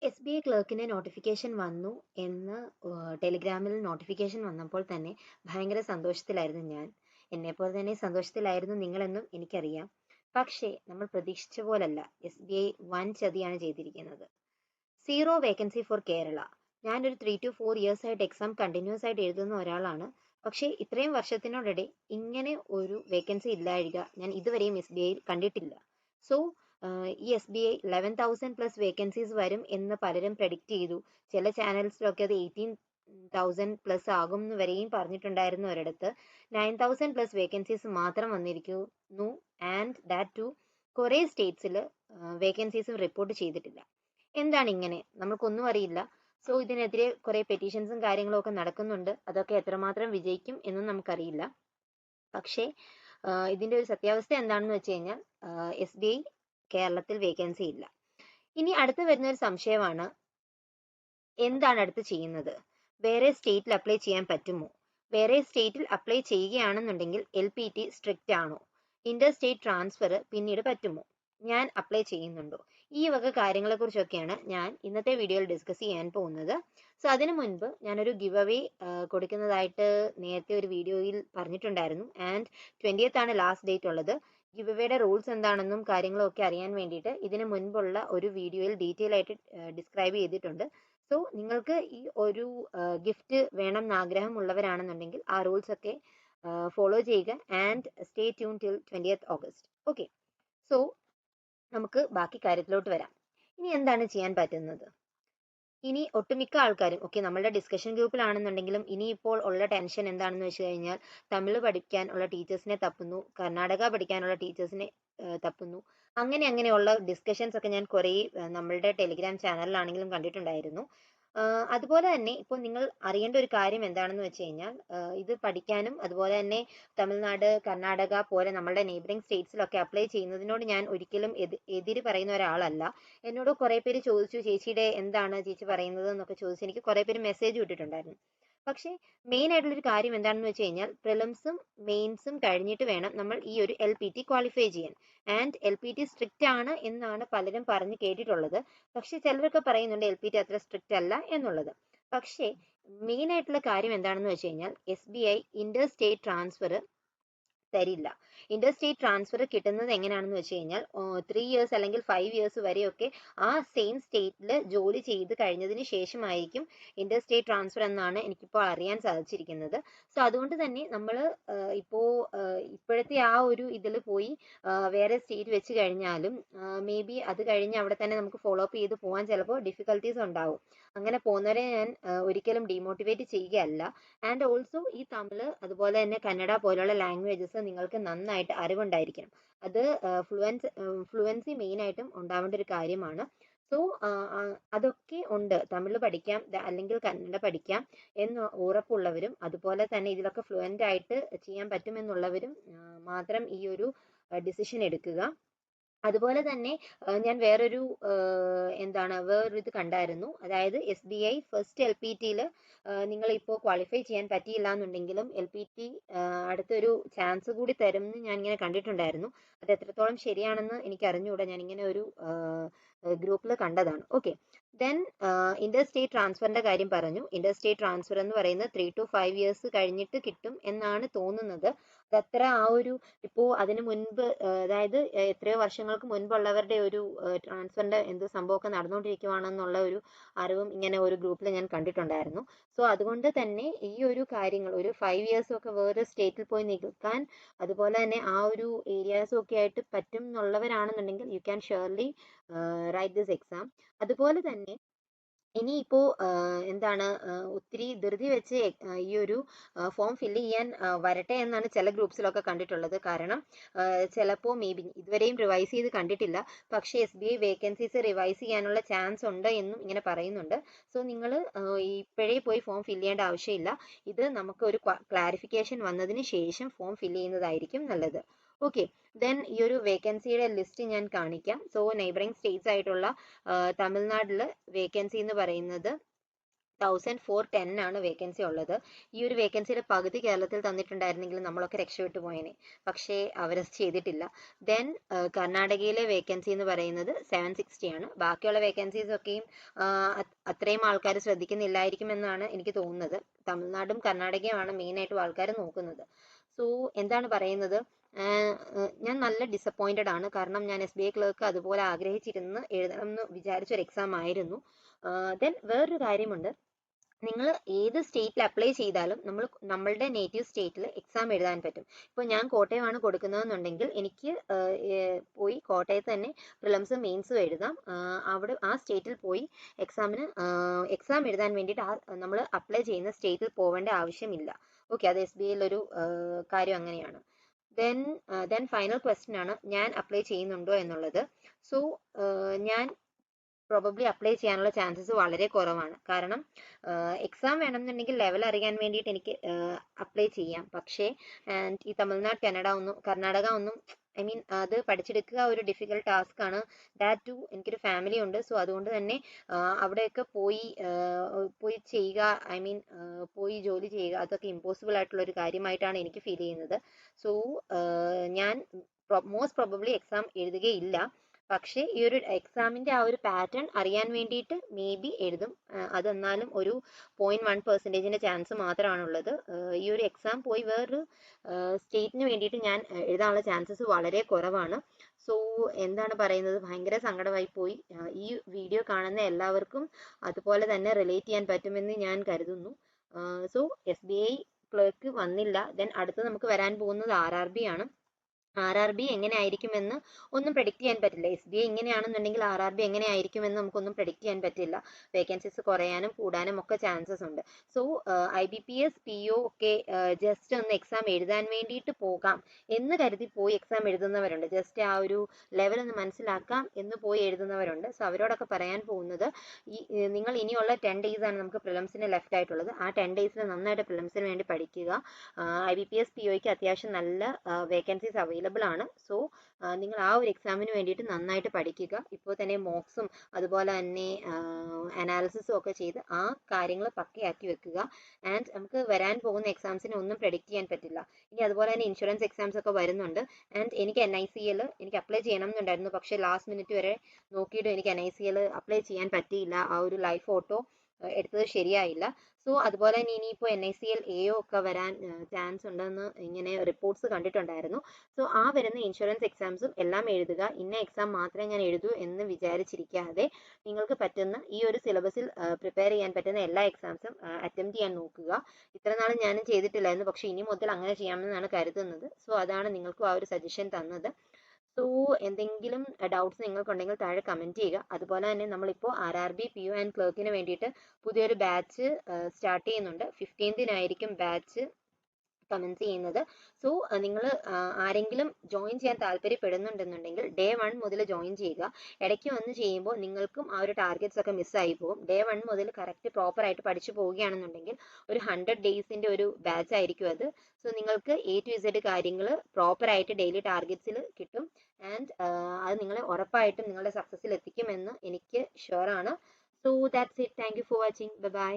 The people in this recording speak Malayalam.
എസ് ബി ഐ ക്ലർക്കിൻ്റെ നോട്ടിഫിക്കേഷൻ വന്നു എന്ന് ടെലിഗ്രാമിൽ നോട്ടിഫിക്കേഷൻ വന്നപ്പോൾ തന്നെ ഭയങ്കര സന്തോഷത്തിലായിരുന്നു ഞാൻ. എന്നെപ്പോലെ തന്നെ സന്തോഷത്തിലായിരുന്നു നിങ്ങളെന്നും എനിക്കറിയാം. പക്ഷേ നമ്മൾ പ്രതീക്ഷിച്ച പോലല്ല എസ് ബി ഐ വൻ ചതിയാണ് ചെയ്തിരിക്കുന്നത്. 0 വേക്കൻസി ഫോർ കേരള. ഞാനൊരു 3 to 4 ഇയേഴ്സ് ആയിട്ട് എക്സാം കണ്ടിന്യൂസ് ആയിട്ട് എഴുതുന്ന ഒരാളാണ്. പക്ഷേ ഇത്രയും വർഷത്തിനോടിടെ ഇങ്ങനെ ഒരു വേക്കൻസി ഇല്ലാഴിക ഞാൻ ഇതുവരെയും എസ് ബി ഐയിൽ കണ്ടിട്ടില്ല. സോ ഈ എസ് ബി ഐ 11,000+ വേക്കൻസീസ് വരും എന്ന് പലരും പ്രഡിക്റ്റ് ചെയ്തു. ചില ചാനൽസിലൊക്കെ അത് 18,000+ ആകും എന്ന് വരെയും പറഞ്ഞിട്ടുണ്ടായിരുന്നു. ഒരിടത്ത് 9,000+ വേക്കൻസീസ് മാത്രം വന്നിരിക്കുന്നു. ആൻഡ് ദാറ്റ് ടു കുറേ സ്റ്റേറ്റ്സിൽ വേക്കൻസീസും റിപ്പോർട്ട് ചെയ്തിട്ടില്ല. എന്താണ് ഇങ്ങനെ? നമുക്കൊന്നും അറിയില്ല. സോ ഇതിനെതിരെ കുറേ പെറ്റീഷൻസും കാര്യങ്ങളും ഒക്കെ നടക്കുന്നുണ്ട്. അതൊക്കെ എത്രമാത്രം വിജയിക്കും എന്നും നമുക്കറിയില്ല. പക്ഷേ ഇതിൻ്റെ ഒരു സത്യാവസ്ഥ എന്താണെന്ന് വെച്ച് കഴിഞ്ഞാൽ എസ് ബി ഐ കേരളത്തിൽ വേക്കൻസി ഇല്ല. ഇനി അടുത്ത് വരുന്ന ഒരു സംശയമാണ്, എന്താണ് അടുത്ത് ചെയ്യുന്നത്? വേറെ സ്റ്റേറ്റിൽ അപ്ലൈ ചെയ്യാൻ പറ്റുമോ? വേറെ സ്റ്റേറ്റിൽ അപ്ലൈ ചെയ്യുകയാണെന്നുണ്ടെങ്കിൽ LPT സ്ട്രിക്റ്റ് ആണോ? ഇന്റർ സ്റ്റേറ്റ് ട്രാൻസ്ഫർ പിന്നീട് പറ്റുമോ? ഞാൻ അപ്ലൈ ചെയ്യുന്നുണ്ടോ? ഈ വക കാര്യങ്ങളെക്കുറിച്ചൊക്കെയാണ് ഞാൻ ഇന്നത്തെ വീഡിയോയിൽ ഡിസ്കസ് ചെയ്യാൻ പോകുന്നത്. സോ അതിനു മുൻപ് ഞാനൊരു ഗിവ് അവേ കൊടുക്കുന്നതായിട്ട് നേരത്തെ ഒരു വീഡിയോയിൽ പറഞ്ഞിട്ടുണ്ടായിരുന്നു. ആൻഡ് 20th ആണ് ലാസ്റ്റ് ഡേറ്റ് ഉള്ളത്. ഗിവ് അവേയുടെ റൂൾസ് എന്താണെന്നും കാര്യങ്ങളും ഒക്കെ അറിയാൻ വേണ്ടിയിട്ട് ഇതിനു മുൻപുള്ള ഒരു വീഡിയോയിൽ ഡീറ്റെയിൽ ആയിട്ട് ഡിസ്ക്രൈബ് ചെയ്തിട്ടുണ്ട്. സോ നിങ്ങൾക്ക് ഈ ഒരു ഗിഫ്റ്റ് വേണം എന്ന് ആഗ്രഹമുള്ളവരാണെന്നുണ്ടെങ്കിൽ ആ റൂൾസ് ഒക്കെ ഫോളോ ചെയ്യുക and stay tune till 20th August. Okay, so നമുക്ക് ബാക്കി കാര്യത്തിലോട്ട് വരാം. ഇനി എന്താണ് ചെയ്യാൻ പറ്റുന്നത്? ഇനി ഒട്ടുമിക്ക ആൾക്കാരും നമ്മളുടെ ഡിസ്കഷൻ ഗ്രൂപ്പിലാണെന്നുണ്ടെങ്കിലും ഇനിയിപ്പോൾ ഉള്ള ടെൻഷൻ എന്താണെന്ന് വെച്ച് കഴിഞ്ഞാൽ തമിഴ് പഠിക്കാൻ ഉള്ള ടീച്ചേഴ്സിനെ തപ്പുന്നു, കർണാടക പഠിക്കാനുള്ള ടീച്ചേഴ്സിനെ തപ്പുന്നു. അങ്ങനെയുള്ള ഡിസ്കഷൻസ് ഒക്കെ ഞാൻ കുറേ നമ്മളുടെ ടെലിഗ്രാം ചാനലിലാണെങ്കിലും കണ്ടിട്ടുണ്ടായിരുന്നു. അതുപോലെ തന്നെ ഇപ്പോൾ നിങ്ങൾ അറിയേണ്ട ഒരു കാര്യം എന്താണെന്ന് വെച്ച് കഴിഞ്ഞാൽ ഇത് പഠിക്കാനും അതുപോലെ തന്നെ തമിഴ്നാട്, കർണാടക പോലെ നമ്മളുടെ നെയ്ബറിംഗ് സ്റ്റേറ്റ്സിലൊക്കെ അപ്ലൈ ചെയ്യുന്നതിനോട് ഞാൻ ഒരിക്കലും എതിര് പറയുന്ന ഒരാളല്ല. എന്നോട് കുറേ പേര് ചോദിച്ചു, ചേച്ചിയുടെ എന്താണ് ചേച്ചി പറയുന്നത് എന്നൊക്കെ ചോദിച്ചു എനിക്ക് കുറേ പേര് മെസ്സേജ് വിട്ടിട്ടുണ്ടായിരുന്നു. പക്ഷേ മെയിൻ ആയിട്ടുള്ളൊരു കാര്യം എന്താണെന്ന് വെച്ച് കഴിഞ്ഞാൽ പ്രിലിംസും മെയിൻസും കഴിഞ്ഞിട്ട് വേണം നമ്മൾ ഈ ഒരു LPT ക്വാളിഫൈ ചെയ്യാൻ. ആൻഡ് LPT സ്ട്രിക്റ്റ് ആണ് എന്നാണ് പലരും പറഞ്ഞ് കേട്ടിട്ടുള്ളത്. പക്ഷെ ചിലരൊക്കെ പറയുന്നുണ്ട് LPT അത്ര സ്ട്രിക്റ്റ് അല്ല എന്നുള്ളത്. പക്ഷേ മെയിൻ ആയിട്ടുള്ള കാര്യം എന്താണെന്ന് വെച്ച് കഴിഞ്ഞാൽ SBI ഇന്റർ സ്റ്റേറ്റ് ട്രാൻസ്ഫർ തരില്ല. ഇന്റർ സ്റ്റേറ്റ് ട്രാൻസ്ഫർ കിട്ടുന്നത് എങ്ങനെയാണെന്ന് വെച്ച് കഴിഞ്ഞാൽ 3 ഇയേഴ്സ് അല്ലെങ്കിൽ 5 ഇയേഴ്സ് വരെയൊക്കെ ആ സെയിം സ്റ്റേറ്റിൽ ജോലി ചെയ്ത് കഴിഞ്ഞതിന് ശേഷമായിരിക്കും ഇന്റർ സ്റ്റേറ്റ് ട്രാൻസ്ഫർ എന്നാണ് എനിക്കിപ്പോൾ അറിയാൻ സാധിച്ചിരിക്കുന്നത്. സോ അതുകൊണ്ട് തന്നെ നമ്മൾ ഇപ്പോഴത്തെ ആ ഒരു ഇതിൽ പോയി വേറെ സ്റ്റേറ്റ് വെച്ച് കഴിഞ്ഞാലും മേ ബി അത് കഴിഞ്ഞ് അവിടെ തന്നെ നമുക്ക് ഫോളോ അപ്പ് ചെയ്ത് പോകാൻ ചിലപ്പോൾ ഡിഫിക്കൽട്ടീസ് ഉണ്ടാവും. അങ്ങനെ പോകുന്നവരെ ഞാൻ ഒരിക്കലും ഡീമോട്ടിവേറ്റ് ചെയ്യുകയല്ല. ആൻഡ് ഓൾസോ ഈ തമിഴ് അതുപോലെ തന്നെ കന്നഡ പോലുള്ള ലാംഗ്വേജസ് നിങ്ങൾക്ക് നന്നായിട്ട് അറിവുണ്ടായിരിക്കണം. അത് ഫ്ലുവൻസി മെയിൻ ആയിട്ടും ഉണ്ടാവേണ്ട ഒരു കാര്യമാണ്. സോ അതൊക്കെ ഉണ്ട്. തമിഴ് പഠിക്കാം അല്ലെങ്കിൽ കന്നഡ പഠിക്കാം എന്ന് ഉറപ്പുള്ളവരും അതുപോലെ തന്നെ ഇതിലൊക്കെ ഫ്ലുവൻ്റ് ആയിട്ട് ചെയ്യാൻ പറ്റുമെന്നുള്ളവരും മാത്രം ഈ ഒരു ഡിസിഷൻ എടുക്കുക. അതുപോലെ തന്നെ ഞാൻ വേറൊരു ഇത് കണ്ടായിരുന്നു. അതായത് SBI ഫസ്റ്റ് LPTയിൽ നിങ്ങളിപ്പോൾ ക്വാളിഫൈ ചെയ്യാൻ പറ്റിയില്ല എന്നുണ്ടെങ്കിലും LPT അടുത്തൊരു ചാൻസ് കൂടി തരും എന്ന് ഞാൻ ഇങ്ങനെ കണ്ടിട്ടുണ്ടായിരുന്നു. അത് എത്രത്തോളം ശരിയാണെന്ന് എനിക്ക് അറിഞ്ഞുകൂടാ. ഞാനിങ്ങനെ ഒരു ഗ്രൂപ്പിൽ കണ്ടതാണ്. ഓക്കെ, ദെൻ ഇന്റർ സ്റ്റേറ്റ് ട്രാൻസ്ഫറിന്റെ കാര്യം പറഞ്ഞു. ഇന്റർ സ്റ്റേറ്റ് ട്രാൻസ്ഫർ എന്ന് പറയുന്നത് 3 to 5 ഇയേഴ്സ് കഴിഞ്ഞിട്ട് കിട്ടും എന്നാണ് തോന്നുന്നത്. അതത്ര ആ ഒരു ഇപ്പോൾ അതിന് മുൻപ് അതായത് എത്രയോ വർഷങ്ങൾക്ക് മുൻപുള്ളവരുടെ ഒരു ട്രാൻസ്ഫറിന്റെ എന്ത് സംഭവമൊക്കെ നടന്നുകൊണ്ടിരിക്കുവാണെന്നുള്ള ഒരു അറിവും ഇങ്ങനെ ഒരു ഗ്രൂപ്പിൽ ഞാൻ കണ്ടിട്ടുണ്ടായിരുന്നു. സോ അതുകൊണ്ട് തന്നെ ഈ ഒരു കാര്യങ്ങൾ ഒരു 5 ഇയേഴ്സും ഒക്കെ വേറെ സ്റ്റേറ്റിൽ പോയി നിൽക്കാൻ അതുപോലെ തന്നെ ആ ഒരു ഏരിയാസും ഒക്കെ ആയിട്ട് പറ്റും എന്നുള്ളവരാണെന്നുണ്ടെങ്കിൽ you can surely write this exam. അതുപോലെ തന്നെ ഇനിയിപ്പോൾ ഒത്തിരി ധൃതി വെച്ച് ഈ ഒരു ഫോം ഫില്ല് ചെയ്യാൻ വരട്ടെ എന്നാണ് ചില ഗ്രൂപ്പ്സിലൊക്കെ കണ്ടിട്ടുള്ളത്. കാരണം ചിലപ്പോൾ മേ ബി ഇതുവരെയും റിവൈസ് ചെയ്ത് കണ്ടിട്ടില്ല. പക്ഷേ SBI വേക്കൻസീസ് റിവൈസ് ചെയ്യാനുള്ള ചാൻസ് ഉണ്ട് എന്നും ഇങ്ങനെ പറയുന്നുണ്ട്. സോ നിങ്ങൾ ഇപ്പോഴേ പോയി ഫോം ഫില്ല് ചെയ്യേണ്ട ആവശ്യമില്ല. ഇത് നമുക്ക് ഒരു ക്ലാരിഫിക്കേഷൻ വന്നതിന് ശേഷം ഫോം ഫില്ല് ചെയ്യുന്നതായിരിക്കും നല്ലത്. ഓക്കെ, ദെൻ ഈ ഒരു വേക്കൻസിയുടെ ലിസ്റ്റ് ഞാൻ കാണിക്കാം. സോ നെയ്ബറിംഗ് സ്റ്റേറ്റ്സ് ആയിട്ടുള്ള തമിഴ്നാട്ടിൽ വേക്കൻസി എന്ന് പറയുന്നത് 1410 ആണ് വേക്കൻസി ഉള്ളത്. ഈ ഒരു വേക്കൻസിയുടെ പകുതി കേരളത്തിൽ തന്നിട്ടുണ്ടായിരുന്നെങ്കിൽ നമ്മളൊക്കെ രക്ഷപ്പെട്ടു പോയേനെ. പക്ഷേ അവരത് ചെയ്തിട്ടില്ല. ദെൻ കർണാടകയിലെ വേക്കൻസി എന്ന് പറയുന്നത് 760 ആണ്. ബാക്കിയുള്ള വേക്കൻസീസ് ഒക്കെയും അത്രയും ആൾക്കാർ ശ്രദ്ധിക്കുന്നില്ലായിരിക്കും എന്നാണ് എനിക്ക് തോന്നുന്നത്. തമിഴ്നാടും കർണാടകയുമാണ് മെയിനായിട്ട് ആൾക്കാർ നോക്കുന്നത്. സോ എന്താണ് പറയുന്നത്, ഞാൻ നല്ല ഡിസപ്പോയിന്റഡ് ആണ്. കാരണം ഞാൻ SBI ക്ലർക്ക് അതുപോലെ ആഗ്രഹിച്ചിരുന്ന് എഴുതണം എന്ന് വിചാരിച്ച ഒരു എക്സാം ആയിരുന്നു. ദെൻ വേറൊരു കാര്യമുണ്ട്, നിങ്ങൾ ഏത് സ്റ്റേറ്റിൽ അപ്ലൈ ചെയ്താലും നമ്മളുടെ നേറ്റീവ് സ്റ്റേറ്റിൽ എക്സാം എഴുതാൻ പറ്റും. ഇപ്പോൾ ഞാൻ കോട്ടയമാണ് കൊടുക്കുന്നതെന്നുണ്ടെങ്കിൽ എനിക്ക് പോയി കോട്ടയത്ത് തന്നെ പ്രിലിംസും മെയിൻസും എഴുതാം. അവിടെ ആ സ്റ്റേറ്റിൽ പോയി എക്സാം എഴുതാൻ വേണ്ടിയിട്ട് നമ്മൾ അപ്ലൈ ചെയ്യുന്ന സ്റ്റേറ്റിൽ പോവേണ്ട ആവശ്യമില്ല. ഓക്കെ, അത് SBI ഒരു കാര്യം അങ്ങനെയാണ്. ദെൻ ഫൈനൽ ക്വസ്റ്റ്യൻ ആണ്, ഞാൻ അപ്ലൈ ചെയ്യുന്നുണ്ടോ എന്നുള്ളത്. സോ ഞാൻ പ്രോബബ്ലി അപ്ലൈ ചെയ്യാനുള്ള ചാൻസസ് വളരെ കുറവാണ്. കാരണം എക്സാം വേണമെന്നുണ്ടെങ്കിൽ ലെവൽ അറിയാൻ വേണ്ടിയിട്ട് എനിക്ക് അപ്ലൈ ചെയ്യാം. പക്ഷേ ഈ തമിഴ്നാട് കർണാടക ഒന്നും അത് പഠിച്ചെടുക്കുക ഒരു ഡിഫിക്കൽട്ട് ടാസ്ക് ആണ്. ദാറ്റ് ടു എനിക്കൊരു ഫാമിലി ഉണ്ട്. സോ അതുകൊണ്ട് തന്നെ അവിടെയൊക്കെ പോയി ചെയ്യുക, പോയി ജോലി ചെയ്യുക, അതൊക്കെ ഇമ്പോസിബിൾ ആയിട്ടുള്ള ഒരു കാര്യമായിട്ടാണ് എനിക്ക് ഫീൽ ചെയ്യുന്നത്. സോ ഞാൻ മോസ്റ്റ് പ്രോബബ്ലി എക്സാം എഴുതുകയില്ല. പക്ഷേ ഈ ഒരു എക്സാമിന്റെ ആ ഒരു പാറ്റേൺ അറിയാൻ വേണ്ടിയിട്ട് മേ ബി എഴുതും. അതെന്നാലും ഒരു 0.1% ചാൻസ് മാത്രമാണുള്ളത്. ഈ ഒരു എക്സാം പോയി വേറൊരു സ്റ്റേറ്റിന് വേണ്ടിയിട്ട് ഞാൻ എഴുതാനുള്ള ചാൻസസ് വളരെ കുറവാണ്. സോ എന്താണ് പറയുന്നത്, ഭയങ്കര സങ്കടമായി പോയി. ഈ വീഡിയോ കാണുന്ന എല്ലാവർക്കും അതുപോലെ തന്നെ റിലേറ്റ് ചെയ്യാൻ പറ്റുമെന്ന് ഞാൻ കരുതുന്നു. സോ SBI ക്ലർക്ക് വന്നില്ല. ദെൻ അടുത്ത് നമുക്ക് വരാൻ പോകുന്നത് RRB ആണ്. RRB എങ്ങനെ ആയിരിക്കുമെന്ന് ഒന്നും പ്രെഡിക്റ്റ് ചെയ്യാൻ പറ്റില്ല. SBI ഇങ്ങനെയാണെന്നുണ്ടെങ്കിൽ RRB എങ്ങനെ ആയിരിക്കുമെന്ന് നമുക്കൊന്നും പ്രെഡിക്റ്റ് ചെയ്യാൻ പറ്റില്ല. വേക്കൻസീസ് കുറയാനും കൂടാനും ഒക്കെ ചാൻസസ് ഉണ്ട്. സോ IBPS PO ഒക്കെ ജസ്റ്റ് ഒന്ന് എക്സാം എഴുതാൻ വേണ്ടിയിട്ട് പോകാം എന്ന് കരുതി പോയി എക്സാം എഴുതുന്നവരുണ്ട്. ജസ്റ്റ് ആ ഒരു ലെവൽ ഒന്ന് മനസ്സിലാക്കാം എന്ന് പോയി എഴുതുന്നവരുണ്ട്. സോ അവരോടൊക്കെ പറയാൻ പോകുന്നത്, നിങ്ങൾ ഇനിയുള്ള 10 days ആണ് നമുക്ക് പ്രിലിംസിന് ലെഫ്റ്റ് ആയിട്ടുള്ളത്. ആ 10 days നന്നായിട്ട് പ്രിലിംസിന് വേണ്ടി പഠിക്കുക. IBPS POയ്ക്ക് അത്യാവശ്യം നല്ല വേക്കൻസീസ് അവൈലബിൾ ആണ്. സോ നിങ്ങൾ ആ ഒരു എക്സാമിന് വേണ്ടിയിട്ട് നന്നായിട്ട് പഠിക്കുക. ഇപ്പോൾ തന്നെ മോക്സും അതുപോലെ തന്നെ അനാലിസിസും ഒക്കെ ചെയ്ത് ആ കാര്യങ്ങൾ പക്കയാക്കി വെക്കുക. ആൻഡ് നമുക്ക് വരാൻ പോകുന്ന എക്സാംസിനെ ഒന്നും പ്രെഡിക്റ്റ് ചെയ്യാൻ പറ്റില്ല. ഇനി അതുപോലെ തന്നെ ഇൻഷുറൻസ് എക്സാംസ് ഒക്കെ വരുന്നുണ്ട്. ആൻഡ് എനിക്ക് NICL എനിക്ക് അപ്ലൈ ചെയ്യണം എന്നുണ്ടായിരുന്നു. പക്ഷേ ലാസ്റ്റ് മിനിറ്റ് വരെ നോക്കിയിട്ട് എനിക്ക് NICL അപ്ലൈ ചെയ്യാൻ പറ്റിയില്ല. ആ ഒരു ലൈവ് ഫോട്ടോ എടുത്തത് ശരിയായില്ല. സോ അതുപോലെ തന്നെ ഇനിയിപ്പോൾ NICL AO ഒക്കെ വരാൻ ചാൻസ് ഉണ്ടെന്ന് ഇങ്ങനെ റിപ്പോർട്ട്സ് കണ്ടിട്ടുണ്ടായിരുന്നു. സോ ആ വരുന്ന ഇൻഷുറൻസ് എക്സാംസും എല്ലാം എഴുതുക. ഇന്ന എക്സാം മാത്രമേ ഞാൻ എഴുതൂ എന്ന് വിചാരിച്ചിരിക്കാതെ നിങ്ങൾക്ക് പറ്റുന്ന ഈ ഒരു സിലബസിൽ പ്രിപ്പയർ ചെയ്യാൻ പറ്റുന്ന എല്ലാ എക്സാംസും അറ്റംപ്റ്റ് ചെയ്യാൻ നോക്കുക. ഇത്ര നാളും ഞാനും ചെയ്തിട്ടില്ലായിരുന്നു. പക്ഷേ ഇനി മുതൽ അങ്ങനെ ചെയ്യാമെന്നാണ് കരുതുന്നത്. സോ അതാണ് നിങ്ങൾക്കും ആ ഒരു സജഷൻ തന്നത്. സോ എന്തെങ്കിലും ഡൗട്ട്സ് നിങ്ങൾക്കുണ്ടെങ്കിൽ താഴെ കമൻറ്റ് ചെയ്യുക. അതുപോലെ തന്നെ നമ്മളിപ്പോൾ RRB PO ആൻഡ് ക്ലർക്കിന് വേണ്ടിയിട്ട് പുതിയൊരു ബാച്ച് സ്റ്റാർട്ട് ചെയ്യുന്നുണ്ട്. 15-നായിരിക്കും ബാച്ച് കമൻസ് ചെയ്യുന്നത്. സോ നിങ്ങൾ ആരെങ്കിലും ജോയിൻ ചെയ്യാൻ താല്പര്യപ്പെടുന്നുണ്ടെന്നുണ്ടെങ്കിൽ Day 1 മുതൽ ജോയിൻ ചെയ്യുക. ഇടയ്ക്ക് വന്ന് ചെയ്യുമ്പോൾ നിങ്ങൾക്കും ആ ഒരു ടാർഗറ്റ്സ് ഒക്കെ മിസ്സായി പോകും. Day 1 മുതൽ കറക്റ്റ് പ്രോപ്പറായിട്ട് പഠിച്ചു പോവുകയാണെന്നുണ്ടെങ്കിൽ ഒരു 100 ഡേയ്സിൻ്റെ ഒരു ബാച്ച് ആയിരിക്കും അത്. സോ നിങ്ങൾക്ക് A to Z കാര്യങ്ങൾ പ്രോപ്പറായിട്ട് ഡെയിലി ടാർഗറ്റ്സിൽ കിട്ടും. ആൻഡ് അത് നിങ്ങളെ ഉറപ്പായിട്ടും നിങ്ങളുടെ സക്സസ്സിൽ എത്തിക്കുമെന്ന് എനിക്ക് ഷുവർ ആണ്. So that's it. Thank you for watching. By.